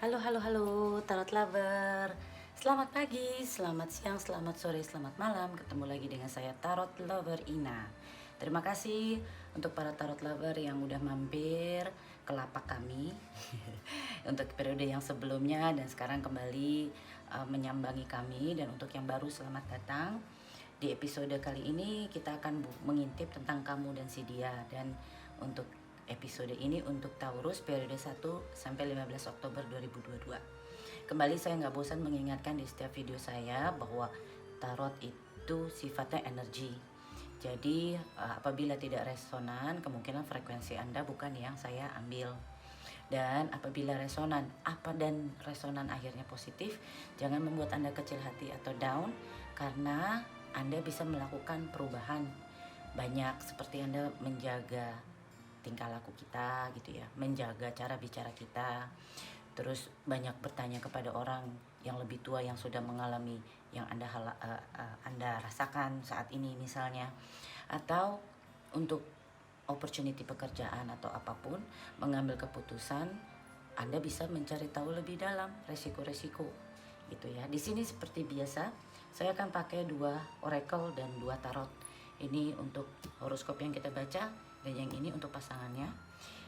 Halo, halo, halo, Tarot Lover. Selamat pagi, selamat siang, selamat sore, selamat malam. Ketemu lagi dengan saya Tarot Lover Ina. Terima kasih untuk para Tarot Lover yang udah mampir ke lapak kami untuk periode yang sebelumnya dan sekarang kembali menyambangi kami. Dan untuk yang baru, selamat datang. Di episode kali ini kita akan mengintip tentang kamu dan si dia. Dan untuk episode ini untuk Taurus periode 1 sampai 15 Oktober 2022. Kembali saya nggak bosan mengingatkan di setiap video saya bahwa tarot itu sifatnya energi. Jadi apabila tidak resonan, kemungkinan frekuensi Anda bukan yang saya ambil. Dan apabila resonan akhirnya positif, jangan membuat Anda kecil hati atau down, karena Anda bisa melakukan perubahan banyak, seperti Anda menjaga tingkah laku kita gitu ya, menjaga cara bicara kita, terus banyak bertanya kepada orang yang lebih tua yang sudah mengalami yang Anda rasakan saat ini misalnya, atau untuk opportunity pekerjaan atau apapun, mengambil keputusan, Anda bisa mencari tahu lebih dalam resiko-resiko gitu ya. Di sini seperti biasa, saya akan pakai 2 oracle dan 2 tarot. Ini untuk horoskop yang kita baca dan yang ini untuk pasangannya.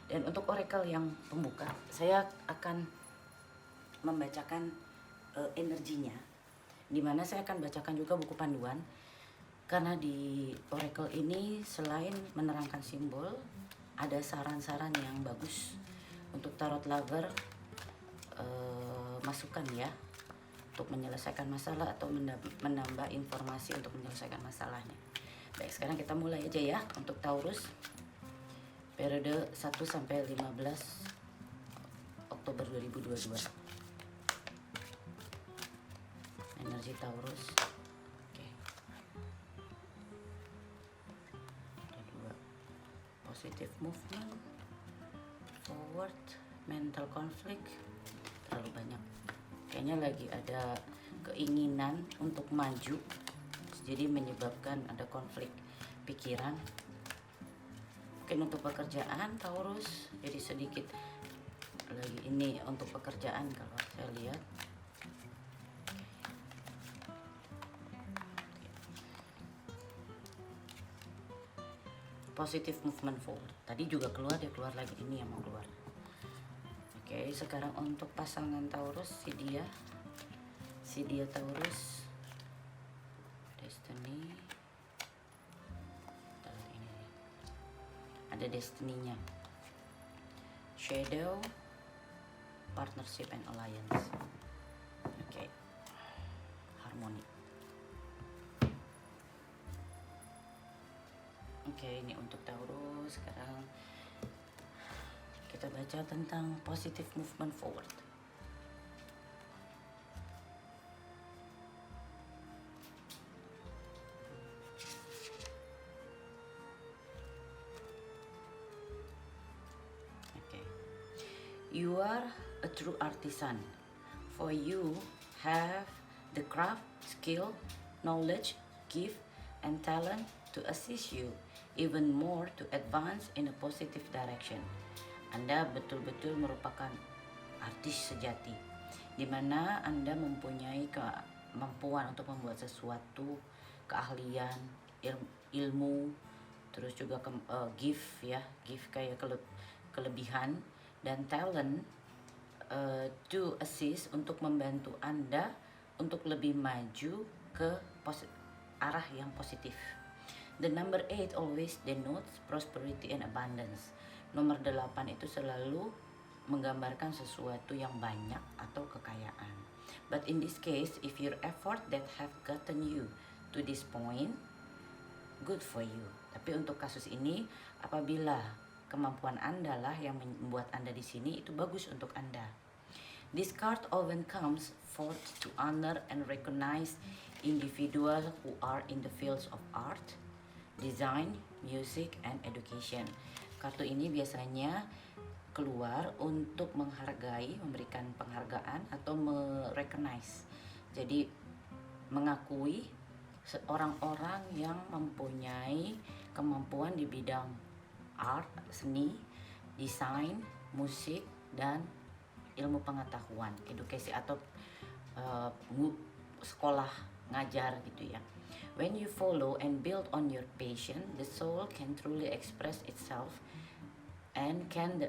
Dan untuk oracle yang pembuka, saya akan membacakan energinya, dimana saya akan bacakan juga buku panduan, karena di oracle ini selain menerangkan simbol, ada saran-saran yang bagus untuk tarot lover, masukan ya, untuk menyelesaikan masalah atau menambah informasi untuk menyelesaikan masalahnya. Baik, sekarang kita mulai aja ya untuk Taurus periode 1 sampai 15 Oktober 2022. Energi Taurus. Oke. Ada 2. Positive movement, forward, mental conflict. Terlalu banyak. Kayaknya lagi ada keinginan untuk maju, jadi menyebabkan ada konflik pikiran. Mungkin untuk pekerjaan Taurus, jadi sedikit lagi ini untuk pekerjaan kalau saya lihat. Positive movement forward. Tadi juga keluar, dia keluar lagi, ini yang mau keluar. Oke, sekarang untuk pasangan Taurus, si dia Taurus, Destiny. Ada destininya, shadow, partnership and alliance. Oke. Harmoni. Oke, ini untuk Taurus. Sekarang kita baca tentang positive movement forward. You are a true artisan, for you have the craft, skill, knowledge, gift, and talent to assist you even more to advance in a positive direction. Anda betul-betul merupakan artis sejati, di mana Anda mempunyai kemampuan untuk membuat sesuatu, keahlian, ilmu, terus juga gift ya, gift kayak kelebihan, dan talent to assist, untuk membantu Anda untuk lebih maju ke arah yang positif. The number 8 always denotes prosperity and abundance. Nomor 8 itu selalu menggambarkan sesuatu yang banyak atau kekayaan. But in this case, if your effort that have gotten you to this point, good for you. Tapi untuk kasus ini, apabila kemampuan Anda lah yang membuat Anda di sini, itu bagus untuk Anda. This card often comes forth to honor and recognize individuals who are in the fields of art, design, music, and education. Kartu ini biasanya keluar untuk menghargai, memberikan penghargaan atau merecognize. Jadi mengakui orang-orang yang mempunyai kemampuan di bidang art, seni, desain, musik, dan ilmu pengetahuan, edukasi atau sekolah ngajar gitu ya. When you follow and build on your passion, the soul can truly express itself and can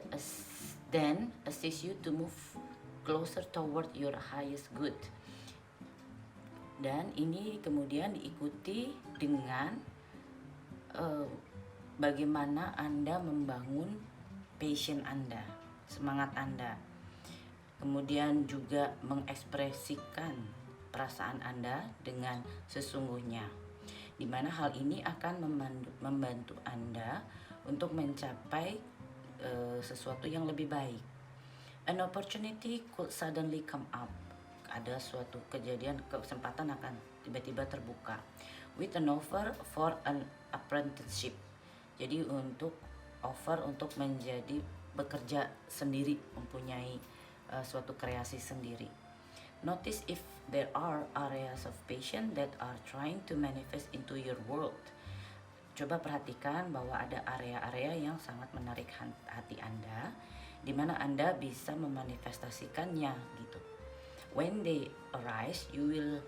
then assist you to move closer toward your highest good. Dan ini kemudian diikuti dengan bagaimana Anda membangun passion Anda, semangat Anda. Kemudian juga mengekspresikan perasaan Anda dengan sesungguhnya, di mana hal ini akan membantu Anda untuk mencapai sesuatu yang lebih baik. An opportunity could suddenly come up. Ada suatu kejadian, kesempatan akan tiba-tiba terbuka. With an offer for an apprenticeship. Jadi untuk offer untuk menjadi bekerja sendiri, mempunyai suatu kreasi sendiri. Notice if there are areas of passion that are trying to manifest into your world. Coba perhatikan bahwa ada area-area yang sangat menarik hati Anda, di mana Anda bisa memanifestasikannya gitu. When they arise, you will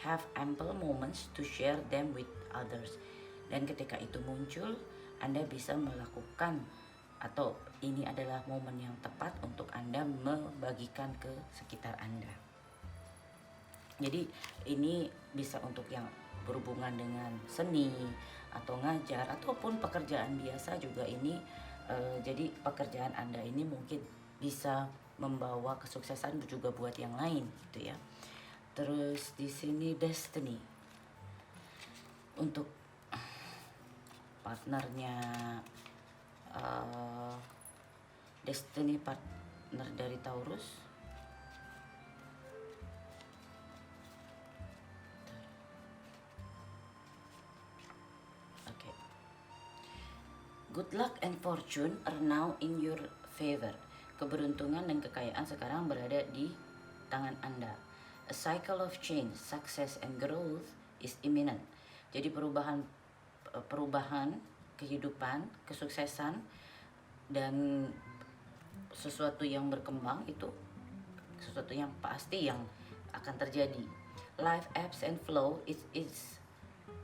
have ample moments to share them with others. Dan ketika itu muncul, Anda bisa melakukan, atau ini adalah momen yang tepat untuk Anda membagikan ke sekitar Anda. Jadi ini bisa untuk yang berhubungan dengan seni atau ngajar ataupun pekerjaan biasa juga ini. Jadi pekerjaan Anda ini mungkin bisa membawa kesuksesan juga buat yang lain gitu ya. Terus di sini destiny untuk partnernya, destiny partner dari Taurus. Oke. Good luck and fortune are now in your favor. Keberuntungan dan kekayaan sekarang berada di tangan Anda. A cycle of change, success and growth is imminent. Jadi perubahan kehidupan, kesuksesan dan sesuatu yang berkembang itu sesuatu yang pasti yang akan terjadi. Life ebbs and flow is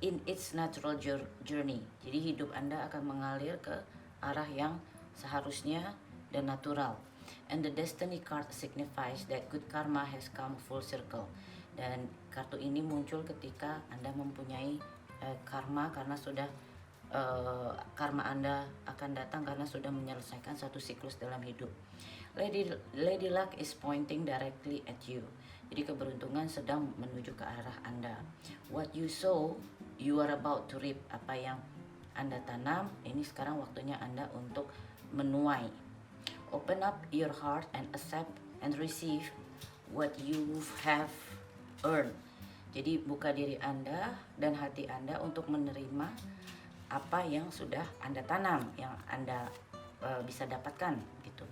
in its natural journey. Jadi hidup Anda akan mengalir ke arah yang seharusnya dan natural. And the destiny card signifies that good karma has come full circle. Dan kartu ini muncul ketika Anda mempunyai karma, karena sudah karma Anda akan datang karena sudah menyelesaikan satu siklus dalam hidup. Lady Luck is pointing directly at you. Jadi keberuntungan sedang menuju ke arah Anda. What you sow, you are about to reap. Apa yang Anda tanam, ini sekarang waktunya Anda untuk menuai. Open up your heart and accept and receive what you have earned. Jadi buka diri Anda dan hati Anda untuk menerima apa yang sudah Anda tanam, yang Anda bisa dapatkan gitu.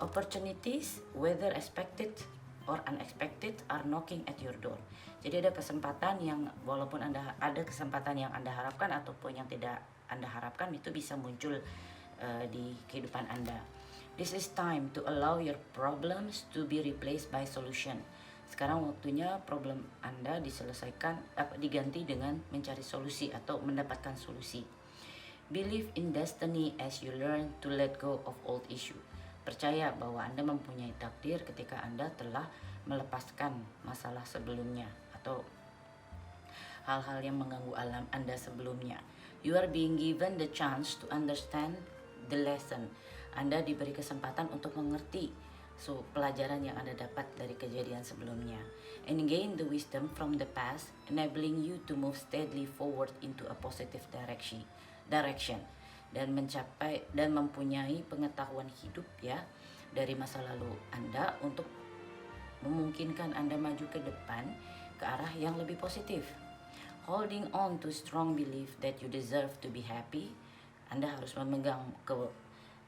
Opportunities, whether expected or unexpected, are knocking at your door. Jadi ada kesempatan yang walaupun ada kesempatan yang Anda harapkan ataupun yang tidak Anda harapkan, itu bisa muncul di kehidupan Anda. This is time to allow your problems to be replaced by solution. Sekarang waktunya problem Anda diselesaikan, diganti dengan mencari solusi atau mendapatkan solusi. Believe in destiny as you learn to let go of old issue. Percaya bahwa Anda mempunyai takdir ketika Anda telah melepaskan masalah sebelumnya atau hal-hal yang mengganggu alam Anda sebelumnya. You are being given the chance to understand the lesson. Anda diberi kesempatan untuk mengerti pelajaran yang Anda dapat dari kejadian sebelumnya, and gain the wisdom from the past, enabling you to move steadily forward into a positive direction, dan mencapai dan mempunyai pengetahuan hidup ya dari masa lalu Anda untuk memungkinkan Anda maju ke depan ke arah yang lebih positif. Holding on to strong belief that you deserve to be happy. Anda harus memegang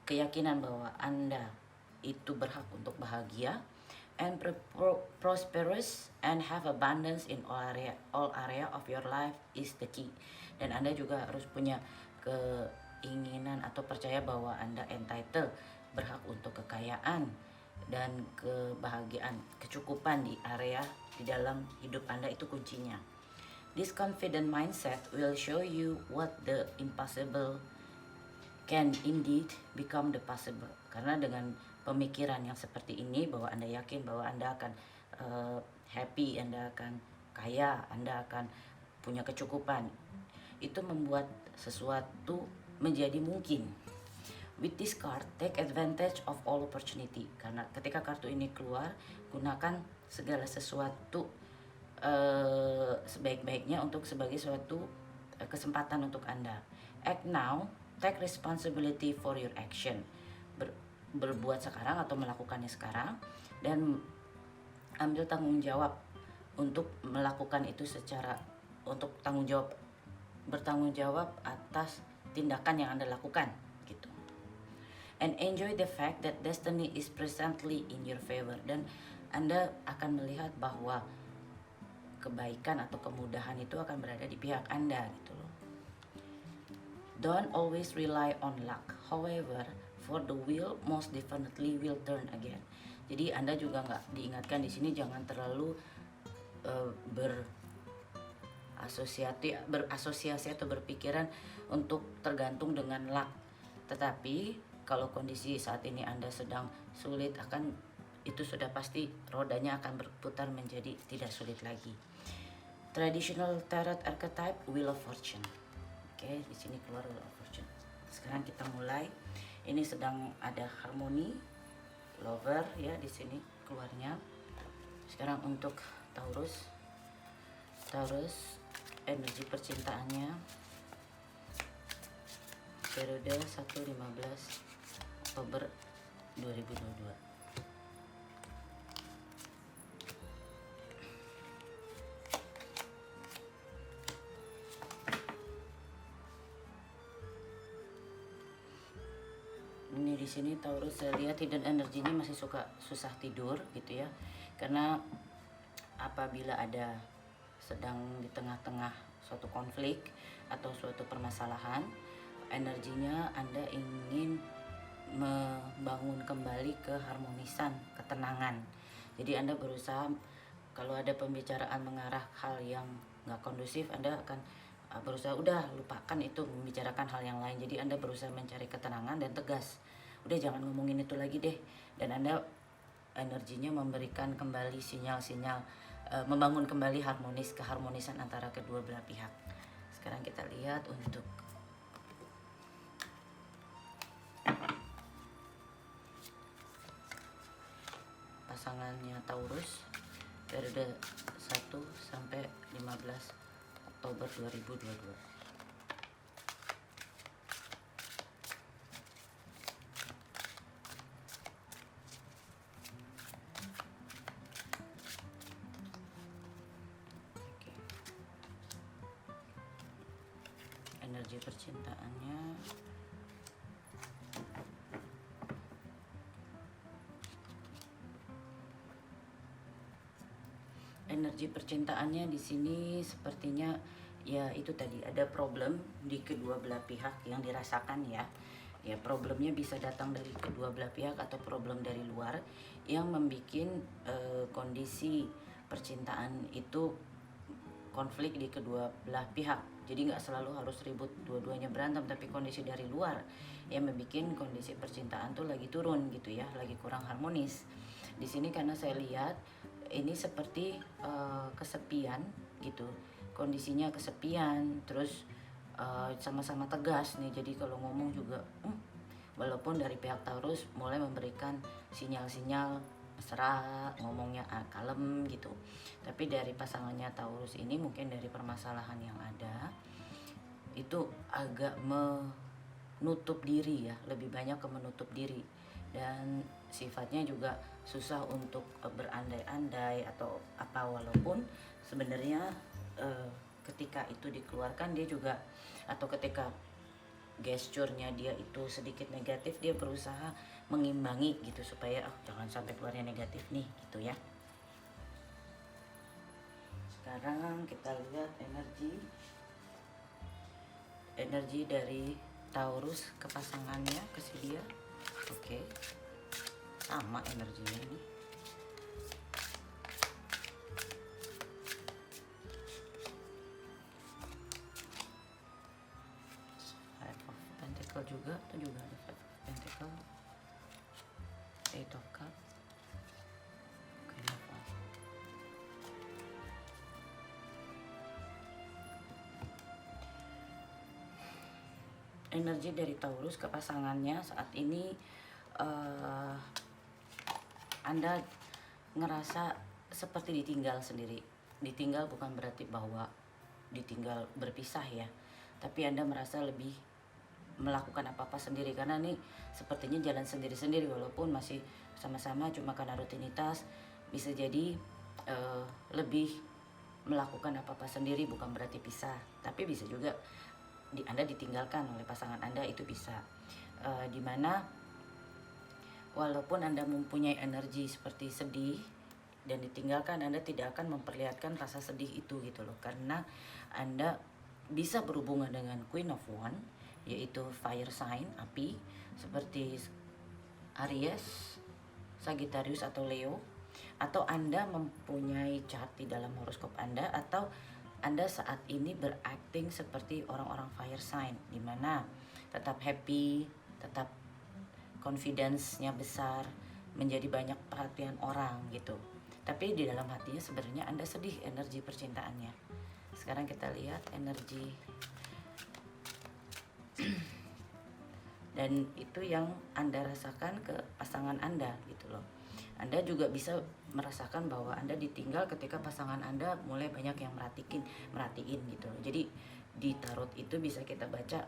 keyakinan bahwa Anda itu berhak untuk bahagia, and prosperous and have abundance in all area of your life is the key. Dan Anda juga harus punya keinginan atau percaya bahwa Anda entitled, berhak untuk kekayaan dan kebahagiaan, kecukupan di area di dalam hidup Anda itu kuncinya. This confident mindset will show you what the impossible can indeed become the possible. Karena dengan pemikiran yang seperti ini, bahwa Anda yakin bahwa Anda akan happy, Anda akan kaya, Anda akan punya kecukupan, itu membuat sesuatu menjadi mungkin. With this card, take advantage of all opportunity. Karena ketika kartu ini keluar, gunakan segala sesuatu sebaik-baiknya untuk sebagai suatu kesempatan untuk Anda. Act now, take responsibility for your action. Berbuat sekarang atau melakukannya sekarang, dan ambil tanggung jawab untuk melakukan itu untuk bertanggung jawab atas tindakan yang Anda lakukan gitu. And enjoy the fact that destiny is presently in your favor. Dan Anda akan melihat bahwa kebaikan atau kemudahan itu akan berada di pihak Anda gitu loh. Don't always rely on luck. However, for the wheel most definitely will turn again. Jadi Anda juga nggak diingatkan di sini jangan terlalu berasosiasi atau berpikiran untuk tergantung dengan luck. Tetapi kalau kondisi saat ini Anda sedang sulit, itu sudah pasti rodanya akan berputar menjadi tidak sulit lagi. Traditional tarot archetype Wheel of Fortune. Oke, di sini keluar Wheel of Fortune. Sekarang kita mulai. Ini sedang ada harmoni, lover ya di sini keluarnya. Sekarang untuk Taurus, energi percintaannya periode 1-15 Oktober 2022. Ini di sini Taurus saya lihat hidden energinya masih susah tidur gitu ya. Karena apabila ada sedang di tengah-tengah suatu konflik atau suatu permasalahan, energinya Anda ingin membangun kembali keharmonisan, ketenangan. Jadi Anda berusaha, kalau ada pembicaraan mengarah hal yang nggak kondusif, Anda akan berusaha udah lupakan itu, membicarakan hal yang lain. Jadi Anda berusaha mencari ketenangan dan tegas, udah jangan ngomongin itu lagi deh. Dan Anda energinya memberikan kembali sinyal-sinyal, membangun kembali keharmonisan antara kedua belah pihak. Sekarang kita lihat untuk pasangannya Taurus periode 1-15 Oktober 2022. Energi percintaannya di sini sepertinya ya itu tadi ada problem di kedua belah pihak yang dirasakan ya. Ya problemnya bisa datang dari kedua belah pihak atau problem dari luar yang membuat kondisi percintaan itu konflik di kedua belah pihak. Jadi nggak selalu harus ribut dua-duanya berantem, tapi kondisi dari luar yang membuat kondisi percintaan tuh lagi turun gitu ya, lagi kurang harmonis. Di sini karena saya lihat ini seperti kesepian gitu, kondisinya kesepian, terus sama-sama tegas nih. Jadi kalau ngomong juga, walaupun dari pihak Taurus mulai memberikan sinyal-sinyal mesra, ngomongnya kalem gitu, tapi dari pasangannya Taurus ini mungkin dari permasalahan yang ada itu agak menutup diri ya, lebih banyak ke menutup diri, dan sifatnya juga susah untuk berandai-andai atau apa, walaupun sebenarnya ketika itu dikeluarkan dia juga, atau ketika gesturnya dia itu sedikit negatif, dia berusaha mengimbangi gitu supaya jangan sampai keluarnya negatif nih gitu ya. Sekarang kita lihat energi dari Taurus ke pasangannya, ke si dia. Oke. sama energinya ini. Five of Pentacle juga, itu juga ada Five of Pentacle, Eight of Cup, Queen of Wands. Energi dari Taurus ke pasangannya saat ini, Anda ngerasa seperti ditinggal sendiri. Ditinggal bukan berarti bahwa ditinggal berpisah ya, tapi Anda merasa lebih melakukan apa-apa sendiri, karena nih sepertinya jalan sendiri-sendiri walaupun masih sama-sama, cuma karena rutinitas. Bisa jadi lebih melakukan apa-apa sendiri, bukan berarti pisah, tapi bisa juga Anda ditinggalkan oleh pasangan Anda, itu bisa. Dimana walaupun Anda mempunyai energi seperti sedih dan ditinggalkan, Anda tidak akan memperlihatkan rasa sedih itu gitu loh, karena Anda bisa berhubungan dengan Queen of Wands, yaitu fire sign, api, seperti Aries, Sagittarius atau Leo, atau Anda mempunyai chart di dalam horoskop Anda, atau Anda saat ini berakting seperti orang-orang fire sign, dimana tetap happy, tetap confidence-nya besar, menjadi banyak perhatian orang gitu. Tapi di dalam hatinya sebenarnya Anda sedih energi percintaannya. Sekarang kita lihat energi dan itu yang Anda rasakan ke pasangan Anda gitu loh. Anda juga bisa merasakan bahwa Anda ditinggal ketika pasangan Anda mulai banyak yang merhatiin gitu loh. Jadi di tarot itu bisa kita baca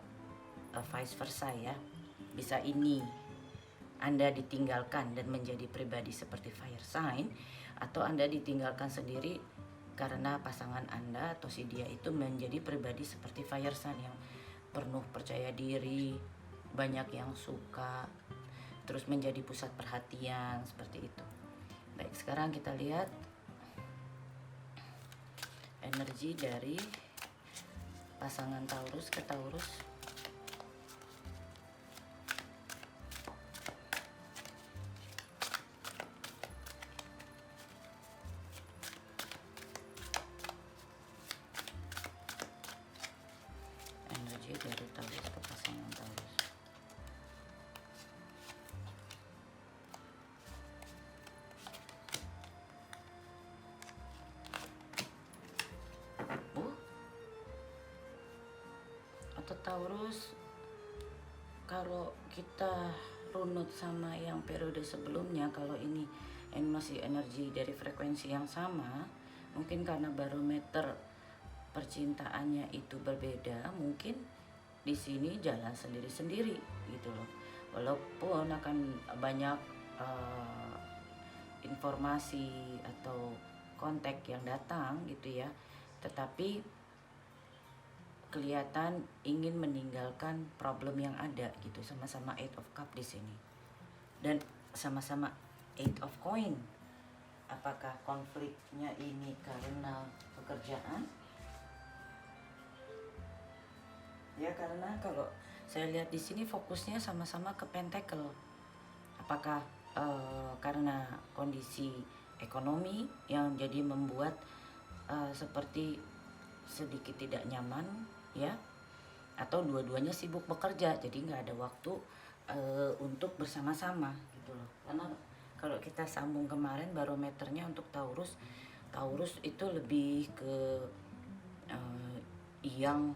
vice versa ya. Bisa ini Anda ditinggalkan dan menjadi pribadi seperti fire sign, atau Anda ditinggalkan sendiri karena pasangan Anda atau si dia itu menjadi pribadi seperti fire sign yang penuh percaya diri, banyak yang suka, terus menjadi pusat perhatian seperti itu. Baik, sekarang kita lihat energi dari pasangan Taurus ke Taurus. Energi dari Taurus ke pasangan Taurus. Atau Taurus, kalau kita runut sama yang periode sebelumnya, kalau ini masih energi dari frekuensi yang sama, mungkin karena barometer percintaannya itu berbeda, mungkin di sini jalan sendiri-sendiri gitu loh. Walaupun akan banyak informasi atau kontak yang datang gitu ya, tetapi kelihatan ingin meninggalkan problem yang ada gitu. Sama-sama Eight of Cup di sini dan sama-sama Eight of Coin. Apakah konfliknya ini karena pekerjaan? Ya, karena kalau saya lihat di sini fokusnya sama-sama ke Pentacle. Apakah karena kondisi ekonomi yang jadi membuat seperti sedikit tidak nyaman ya, atau dua-duanya sibuk bekerja jadi nggak ada waktu untuk bersama-sama gitu loh. Karena kalau kita sambung kemarin barometernya untuk Taurus itu lebih ke yang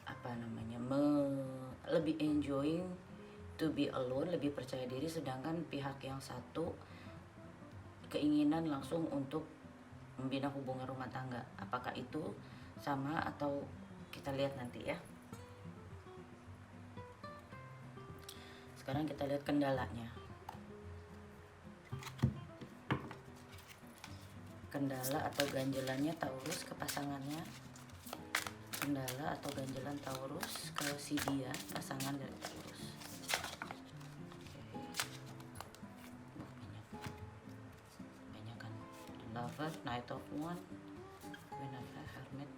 apa namanya, lebih enjoying to be alone, lebih percaya diri, sedangkan pihak yang satu keinginan langsung untuk membina hubungan rumah tangga. Apakah itu sama atau kita lihat nanti ya. Sekarang kita lihat kendalanya. Kendala atau ganjelannya Taurus ke pasangannya. Kendala atau ganjelan Taurus ke si dia, pasangan dari Taurus. Banyak kan. Lover, Knight of Wands, Queen of Hermit.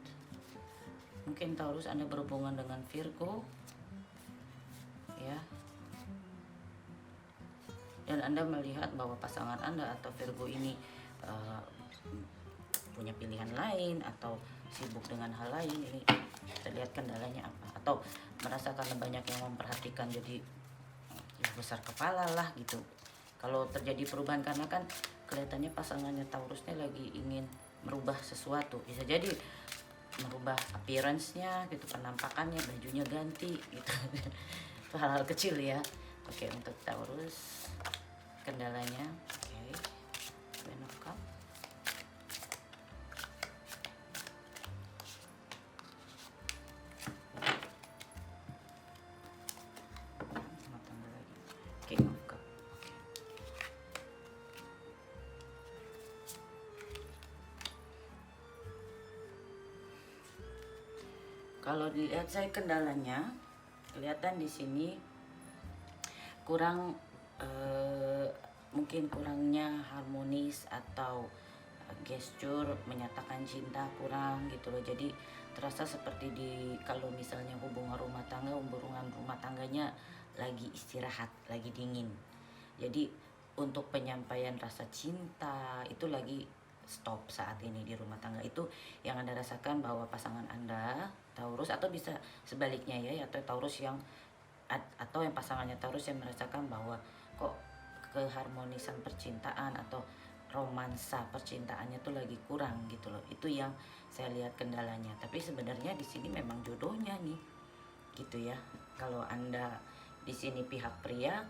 Mungkin Taurus Anda berhubungan dengan Virgo ya. dan Anda melihat bahwa pasangan Anda atau Virgo ini uh, punya pilihan lain atau sibuk dengan hal lain, ini kita lihat kendalanya apa. Atau merasa karena banyak yang memperhatikan jadi ya besar kepala lah gitu. Kalau terjadi perubahan, karena kan kelihatannya pasangannya Taurusnya lagi ingin merubah sesuatu, bisa jadi merubah appearance-nya gitu, penampakannya, bajunya ganti gitu. Itu hal-hal kecil ya. Oke, untuk Taurus kendalanya, oke, Queen of Cup. Sama tambah lagi King of Cup. Oke. Kalau dilihat saya kendalanya, kelihatan di sini kurang mungkin kurangnya harmonis atau gesture menyatakan cinta kurang gitu loh. Jadi terasa seperti kalau misalnya hubungan rumah tangganya lagi istirahat, lagi dingin. Jadi untuk penyampaian rasa cinta itu lagi stop saat ini di rumah tangga. Itu yang Anda rasakan, bahwa pasangan Anda Taurus, atau bisa sebaliknya ya, atau Taurus yang atau yang pasangannya Taurus yang merasakan bahwa kok keharmonisan percintaan atau romansa percintaannya tuh lagi kurang gitu loh. Itu yang saya lihat kendalanya. Tapi sebenarnya di sini memang jodohnya nih, gitu ya. Kalau Anda di sini pihak pria,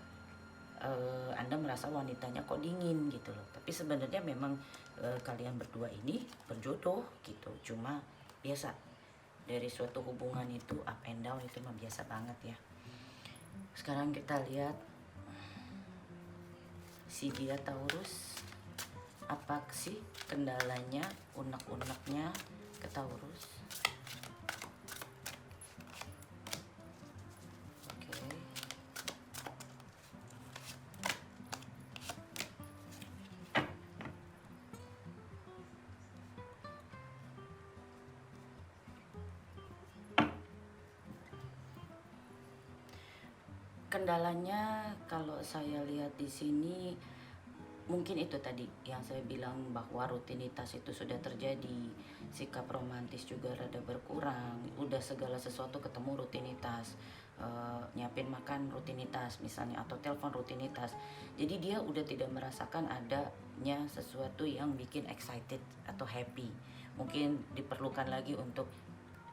Anda merasa wanitanya kok dingin gitu loh. Tapi sebenarnya memang kalian berdua ini berjodoh gitu. Cuma biasa dari suatu hubungan itu up and down, itu mah biasa banget ya. Sekarang kita lihat si dia Taurus, apa sih kendalanya, unek-uneknya ke Taurus. Oke. Kendalanya kalau saya lihat di sini mungkin itu tadi yang saya bilang, bahwa rutinitas itu sudah terjadi, sikap romantis juga rada berkurang, udah segala sesuatu ketemu rutinitas, nyiapin makan rutinitas misalnya, atau telepon rutinitas. Jadi dia udah tidak merasakan adanya sesuatu yang bikin excited atau happy. Mungkin diperlukan lagi untuk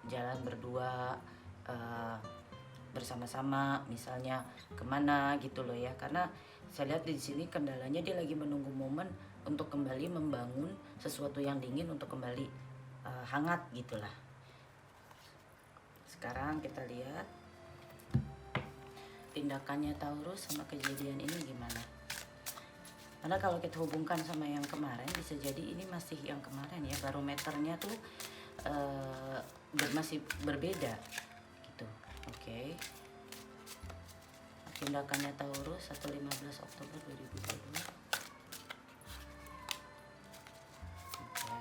jalan berdua, bersama-sama misalnya kemana gitu loh ya. Karena saya lihat di sini kendalanya dia lagi menunggu momen untuk kembali membangun sesuatu yang dingin, untuk kembali hangat gitulah. Sekarang kita lihat tindakannya Taurus sama kejadian ini gimana. Karena kalau kita hubungkan sama yang kemarin, bisa jadi ini masih yang kemarin ya, barometernya tuh masih berbeda gitu. Oke. Tindakannya Taurus 15 Oktober 2022. Oke.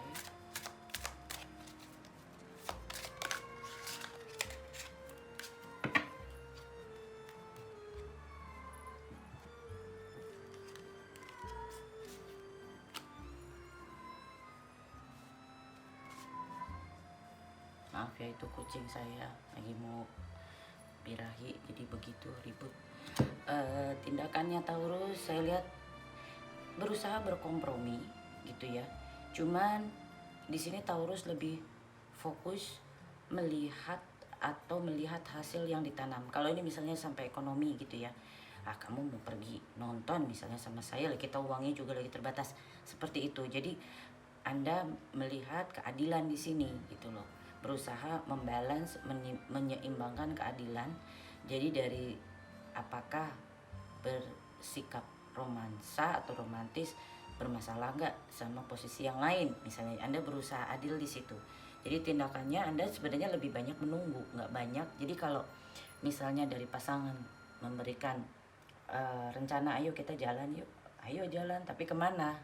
Maaf ya, itu kucing saya lagi mau birahi, jadi begitu ribut. Tindakannya Taurus saya lihat berusaha berkompromi gitu ya. Cuman di sini Taurus lebih fokus melihat hasil yang ditanam. Kalau ini misalnya sampai ekonomi gitu ya, kamu mau pergi nonton misalnya sama saya, kita uangnya juga lagi terbatas, seperti itu. Jadi Anda melihat keadilan di sini gitu loh, berusaha membalance, menyeimbangkan keadilan. Jadi dari apakah bersikap romansa atau romantis bermasalah nggak sama posisi yang lain, misalnya Anda berusaha adil di situ. Jadi tindakannya Anda sebenarnya lebih banyak menunggu, nggak banyak. Jadi kalau misalnya dari pasangan memberikan rencana, ayo kita jalan yuk, ayo jalan, tapi kemana,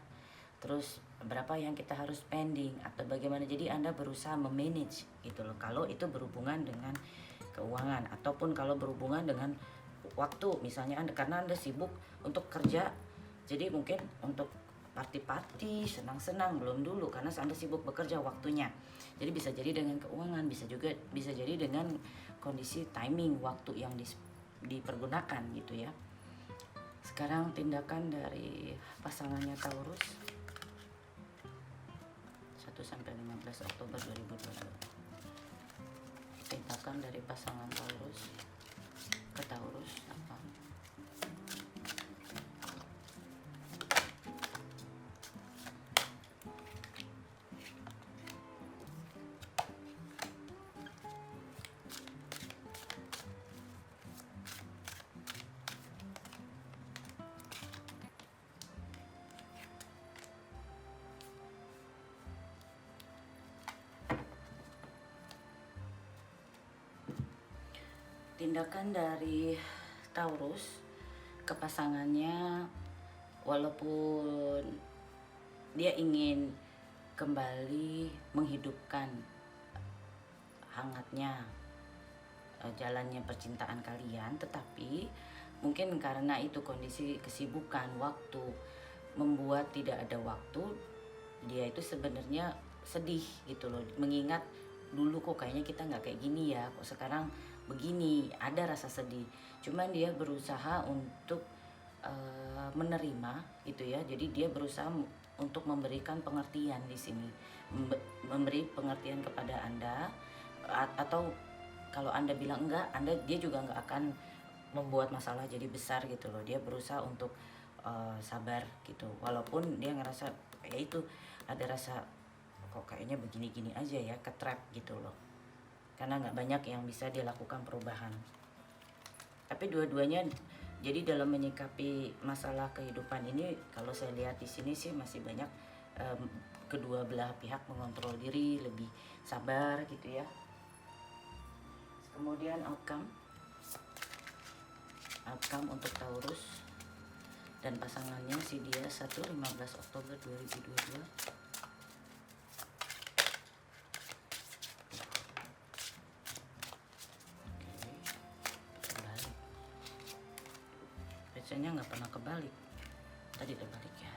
terus berapa yang kita harus spending atau bagaimana. Jadi Anda berusaha memanage gitu loh, kalau itu berhubungan dengan keuangan, ataupun kalau berhubungan dengan waktu misalnya Anda, karena Anda sibuk untuk kerja Jadi mungkin untuk party-party, senang-senang belum dulu karena Anda sibuk bekerja waktunya. Jadi bisa jadi dengan keuangan, bisa jadi dengan kondisi timing waktu yang dipergunakan gitu ya. Sekarang tindakan dari pasangannya Taurus 1 sampai 15 Oktober 2022. Tindakan dari pasangan Taurus ke Taurus apa? Tindakan dari Taurus ke pasangannya, walaupun dia ingin kembali menghidupkan hangatnya jalannya percintaan kalian, tetapi mungkin karena itu kondisi kesibukan waktu membuat tidak ada waktu, dia itu sebenarnya sedih gitu loh, mengingat dulu kok kayaknya kita nggak kayak gini ya, kok sekarang begini, ada rasa sedih. Cuman dia berusaha untuk menerima gitu ya. Jadi dia berusaha untuk memberikan pengertian di sini, memberi pengertian kepada Anda, atau kalau Anda bilang enggak, dia juga nggak akan membuat masalah jadi besar gitu loh. Dia berusaha untuk sabar gitu, walaupun dia ngerasa ya itu ada rasa kok kayaknya begini-gini aja ya, ketrap gitu loh, karena nggak banyak yang bisa dilakukan perubahan. Tapi dua-duanya jadi dalam menyikapi masalah kehidupan ini, kalau saya lihat di sini sih masih banyak kedua belah pihak mengontrol diri, lebih sabar gitu ya. Kemudian outcome untuk Taurus dan pasangannya si dia 15 Oktober 2022. Biasanya nggak pernah kebalik, tadi terbalik ya,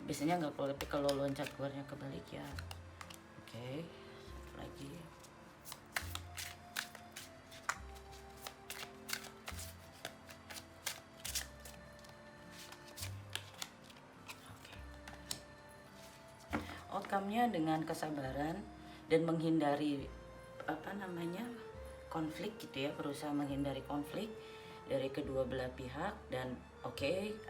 biasanya nggak, tapi kalau loncat keluarnya kebalik ya. Oke, satu lagi. Outcome-nya dengan kesabaran dan menghindari konflik gitu ya, berusaha menghindari konflik dari kedua belah pihak, dan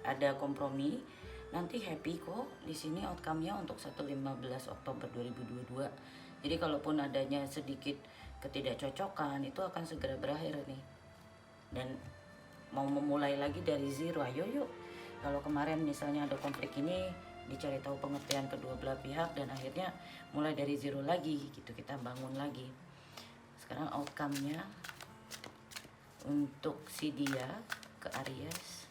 ada kompromi, nanti happy kok di sini outcome-nya untuk 15 Oktober 2022. Jadi kalaupun adanya sedikit ketidakcocokan itu akan segera berakhir nih, dan mau memulai lagi dari zero. Ayo yuk, kalau kemarin misalnya ada konflik ini, dicari tahu pengertian kedua belah pihak dan akhirnya mulai dari zero lagi gitu, kita bangun lagi. Sekarang outcome-nya untuk si dia ke Aries,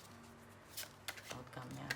outcome-nya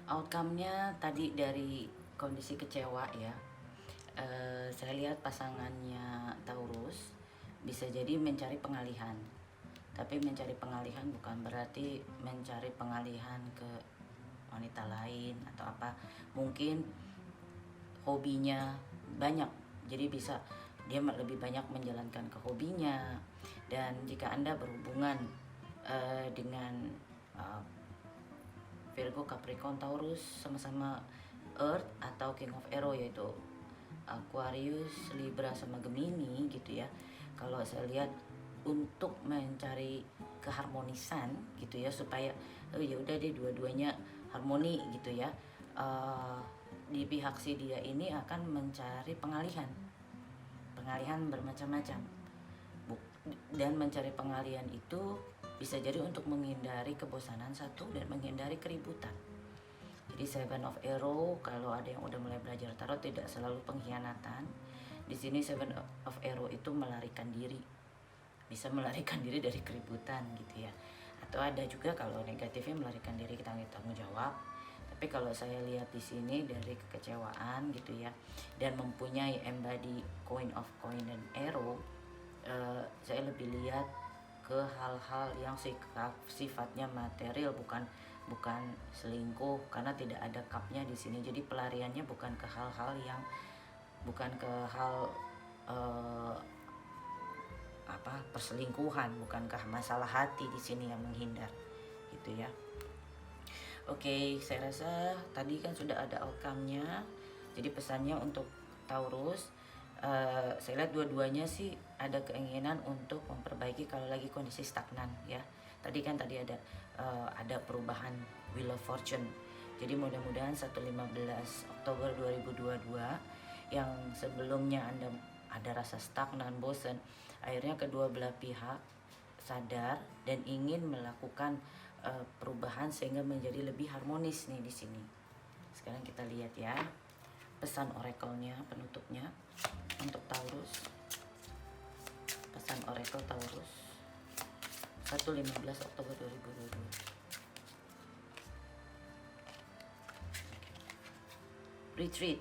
outcome-nya tadi dari kondisi kecewa ya. Saya lihat pasangannya Taurus bisa jadi mencari pengalihan, tapi mencari pengalihan bukan berarti mencari pengalihan ke wanita lain atau apa. Mungkin hobinya banyak, jadi bisa dia lebih banyak menjalankan ke hobinya. Dan jika Anda berhubungan dengan Virgo, Capricorn, Taurus, sama-sama Earth atau King of Arrow, yaitu Aquarius, Libra sama Gemini gitu ya. Kalau saya lihat untuk mencari keharmonisan gitu ya, supaya ya udah deh dua-duanya harmoni gitu ya. Di pihak si dia ini akan mencari pengalihan pengalihan bermacam-macam. Dan mencari pengalihan itu bisa jadi untuk menghindari kebosanan satu dan menghindari keributan. Jadi Seven of Arrow, kalau ada yang udah mulai belajar tarot, tidak selalu pengkhianatan. Di sini Seven of Arrow itu melarikan diri, bisa melarikan diri dari keributan gitu ya. Atau ada juga kalau negatifnya melarikan diri kita tanggung jawab. Tapi kalau saya lihat di sini dari kekecewaan gitu ya, dan mempunyai embody Queen of Coin dan Arrow, saya lebih lihat ke hal-hal yang sifatnya material, bukan selingkuh, karena tidak ada cupnya di sini. Jadi pelariannya bukan ke hal-hal yang perselingkuhan, bukankah masalah hati di sini yang menghindar gitu ya. Oke, saya rasa tadi kan sudah ada outcome-nya. Jadi pesannya untuk Taurus, saya lihat dua-duanya sih ada keinginan untuk memperbaiki kalau lagi kondisi stagnan ya. Tadi ada perubahan Wheel of Fortune. Jadi mudah-mudahan 15 Oktober 2022 yang sebelumnya Anda ada rasa stagnan, bosan, akhirnya kedua belah pihak sadar dan ingin melakukan perubahan sehingga menjadi lebih harmonis nih di sini. Sekarang kita lihat ya pesan oracle-nya, penutupnya untuk Taurus. Pesan oracle Taurus 15 Oktober 2022. Retreat.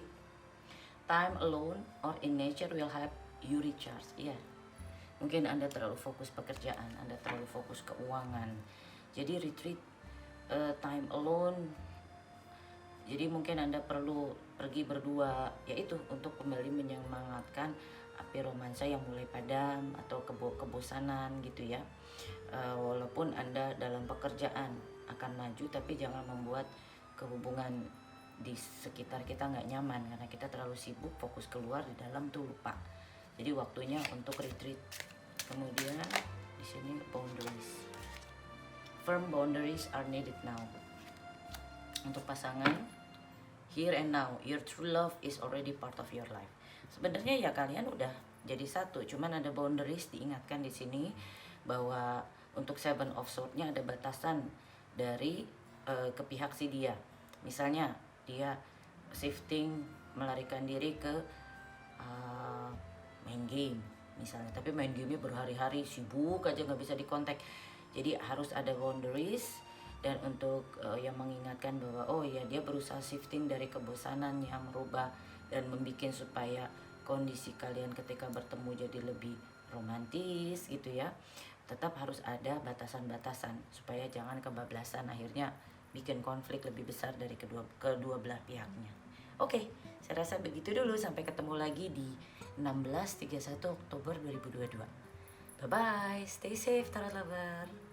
Time alone or in nature will help you recharge. Iya. Mungkin Anda terlalu fokus pekerjaan, Anda terlalu fokus keuangan. Jadi retreat, time alone. Jadi mungkin Anda perlu pergi berdua, yaitu untuk kembali menyemangatkan api romansa yang mulai padam atau kebosanan gitu ya. Walaupun Anda dalam pekerjaan akan maju, tapi jangan membuat kehubungan di sekitar kita nggak nyaman karena kita terlalu sibuk fokus keluar, di dalam tuh lupa. Jadi waktunya untuk retreat. Kemudian di sini boundaries. Firm boundaries are needed now. Untuk pasangan, here and now, your true love is already part of your life. Sebenarnya ya kalian udah jadi satu, cuman ada boundaries, diingatkan di sini bahwa untuk Seven of Swords-nya ada batasan dari ke pihak si dia. Misalnya dia shifting, melarikan diri ke main game misalnya, tapi main gamenya berhari-hari, sibuk aja nggak bisa dikontak. Jadi harus ada boundaries. Dan untuk yang mengingatkan bahwa oh ya, dia berusaha shifting dari kebosanan yang merubah dan membuat supaya kondisi kalian ketika bertemu jadi lebih romantis gitu ya. Tetap harus ada batasan-batasan supaya jangan kebablasan, akhirnya bikin konflik lebih besar dari kedua belah pihaknya. Oke, saya rasa begitu dulu. Sampai ketemu lagi di 16-31 Oktober 2022. Bye-bye, stay safe Tarot Lover.